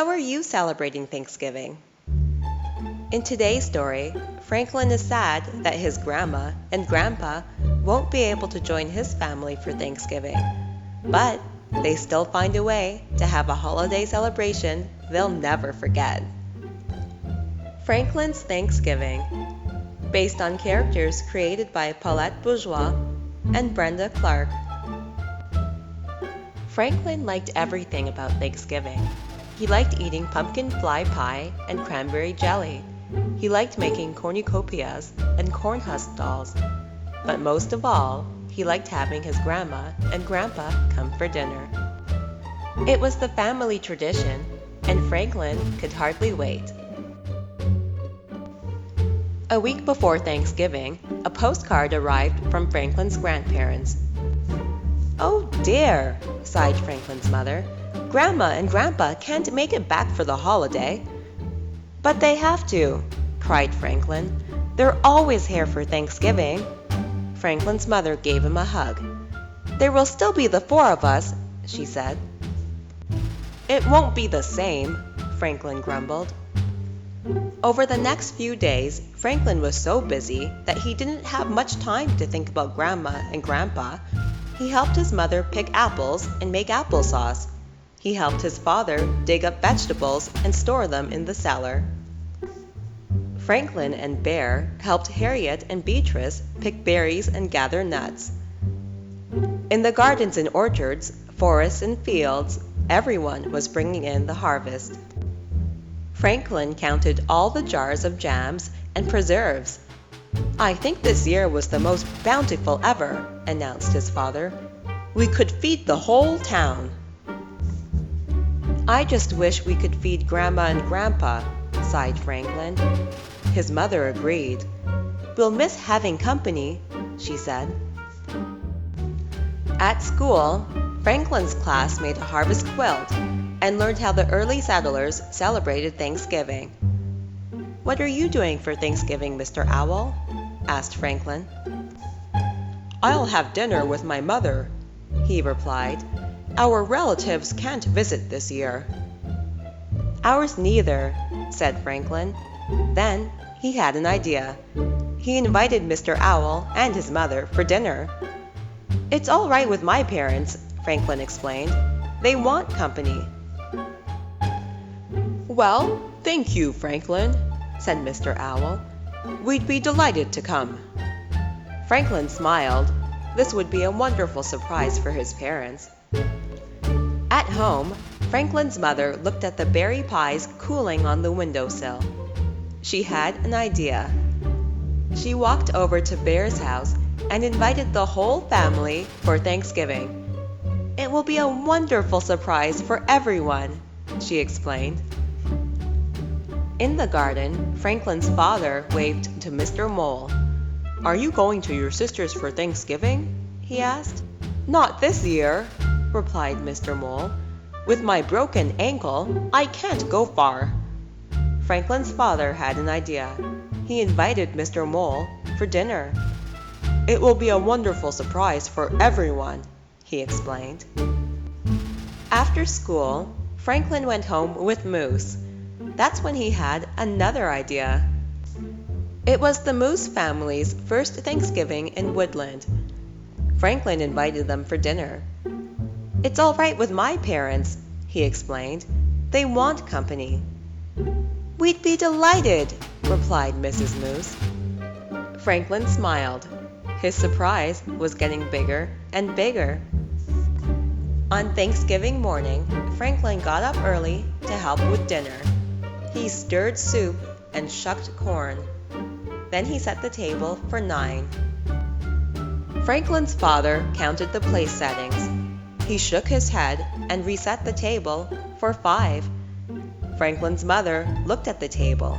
how are you celebrating Thanksgiving? In today's story, Franklin is sad that his grandma and grandpa won't be able to join his family for Thanksgiving, but they still find a way to have a holiday celebration they'll never forget. Franklin's Thanksgiving, based on characters created by Paulette Bourgeois and Brenda Clark. Franklin liked everything about Thanksgiving. He liked eating pumpkin fly pie and cranberry jelly. He liked making cornucopias and corn husk dolls. But most of all, he liked having his grandma and grandpa come for dinner. It was the family tradition, and Franklin could hardly wait. A week before Thanksgiving, a postcard arrived from Franklin's grandparents. "Oh dear," sighed Franklin's mother. "Grandma and Grandpa can't make it back for the holiday." "But they have to," cried Franklin. "They're always here for Thanksgiving." Franklin's mother gave him a hug. "There will still be the four of us," she said. "It won't be the same," Franklin grumbled. Over the next few days, Franklin was so busy that he didn't have much time to think about Grandma and Grandpa. He helped his mother pick apples and make applesauce. He helped his father dig up vegetables and store them in the cellar. Franklin and Bear helped Harriet and Beatrice pick berries and gather nuts. In the gardens and orchards, forests and fields, everyone was bringing in the harvest. Franklin counted all the jars of jams and preserves. "I think this year was the most bountiful ever," announced his father. "We could feed the whole town." "I just wish we could feed Grandma and Grandpa," sighed Franklin. His mother agreed. "We'll miss having company," she said. At school, Franklin's class made a harvest quilt and learned how the early settlers celebrated Thanksgiving. "What are you doing for Thanksgiving, Mr. Owl?" asked Franklin. "I'll have dinner with my mother," he replied. "Our relatives can't visit this year." "Ours neither," said Franklin. Then he had an idea. He invited Mr. Owl and his mother for dinner. "It's all right with my parents," Franklin explained. "They want company." "Well, thank you, Franklin," said Mr. Owl. "We'd be delighted to come." Franklin smiled. This would be a wonderful surprise for his parents. At home, Franklin's mother looked at the berry pies cooling on the windowsill. She had an idea. She walked over to Bear's house and invited the whole family for Thanksgiving. "It will be a wonderful surprise for everyone," she explained. In the garden, Franklin's father waved to Mr. Mole. "Are you going to your sister's for Thanksgiving?" he asked. "Not this year," replied Mr. Mole. "With my broken ankle, I can't go far." Franklin's father had an idea. He invited Mr. Mole for dinner. "It will be a wonderful surprise for everyone," he explained. After school, Franklin went home with Moose. That's when he had another idea. It was the Moose family's first Thanksgiving in Woodland. Franklin invited them for dinner. "It's all right with my parents," he explained. "They want company." "We'd be delighted," replied Mrs. Moose. Franklin smiled. His surprise was getting bigger and bigger. On Thanksgiving morning, Franklin got up early to help with dinner. He stirred soup and shucked corn. Then he set the table for 9. Franklin's father counted the place settings. He shook his head and reset the table for 5. Franklin's mother looked at the table.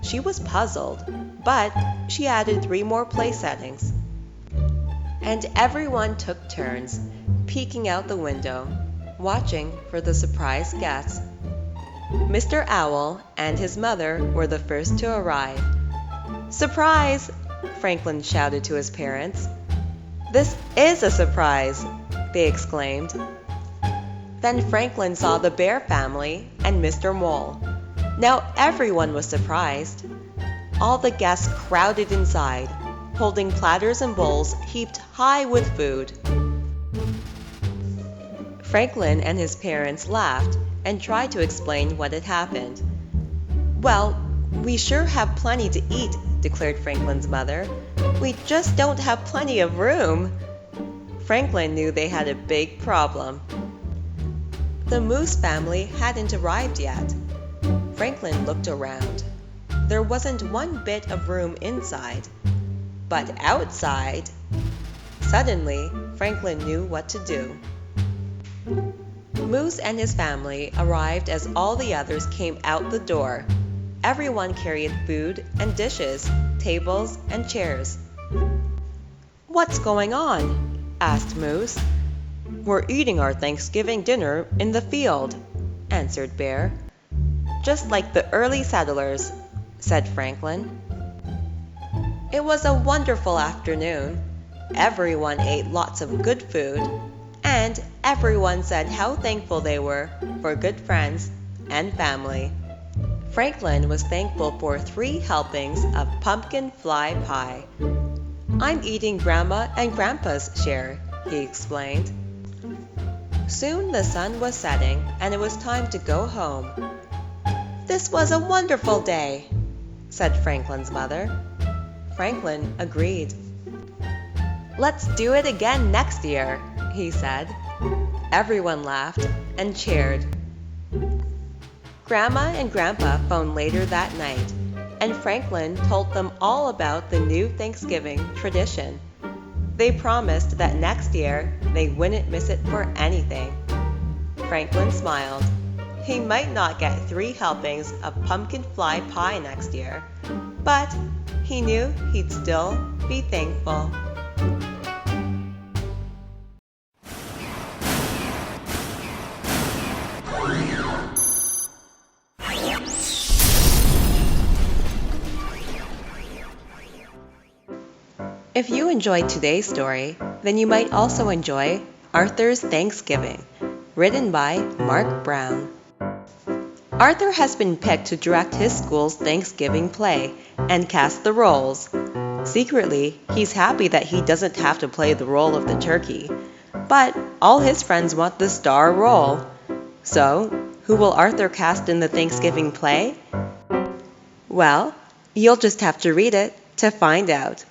She was puzzled, but she added 3 more place settings. And everyone took turns, peeking out the window, watching for the surprise guests. Mr. Owl and his mother were the first to arrive. "Surprise!" Franklin shouted to his parents. "This is a surprise!" they exclaimed. Then Franklin saw the bear family and Mr. Mole. Now everyone was surprised. All the guests crowded inside, holding platters and bowls heaped high with food. Franklin and his parents laughed and tried to explain what had happened. "Well, we sure have plenty to eat," declared Franklin's mother. "We just don't have plenty of room." Franklin knew they had a big problem. The Moose family hadn't arrived yet. Franklin looked around. There wasn't one bit of room inside. But outside… Suddenly, Franklin knew what to do. Moose and his family arrived as all the others came out the door. Everyone carried food and dishes, tables and chairs. "What's going on?" asked Moose. "We're eating our Thanksgiving dinner in the field," answered Bear. "Just like the early settlers," said Franklin. It was a wonderful afternoon. Everyone ate lots of good food, and everyone said how thankful they were for good friends and family. Franklin was thankful for 3 helpings of pumpkin fly pie. "I'm eating Grandma and Grandpa's share," he explained. Soon the sun was setting, and it was time to go home. "This was a wonderful day," said Franklin's mother. Franklin agreed. "Let's do it again next year," he said. Everyone laughed and cheered. Grandma and Grandpa phoned later that night, and Franklin told them all about the new Thanksgiving tradition. They promised that next year they wouldn't miss it for anything. Franklin smiled. He might not get 3 helpings of pumpkin fly pie next year, but he knew he'd still be thankful. If you enjoyed today's story, then you might also enjoy Arthur's Thanksgiving, written by Mark Brown. Arthur has been picked to direct his school's Thanksgiving play and cast the roles. Secretly, he's happy that he doesn't have to play the role of the turkey, but all his friends want the star role. So, who will Arthur cast in the Thanksgiving play? Well, you'll just have to read it to find out.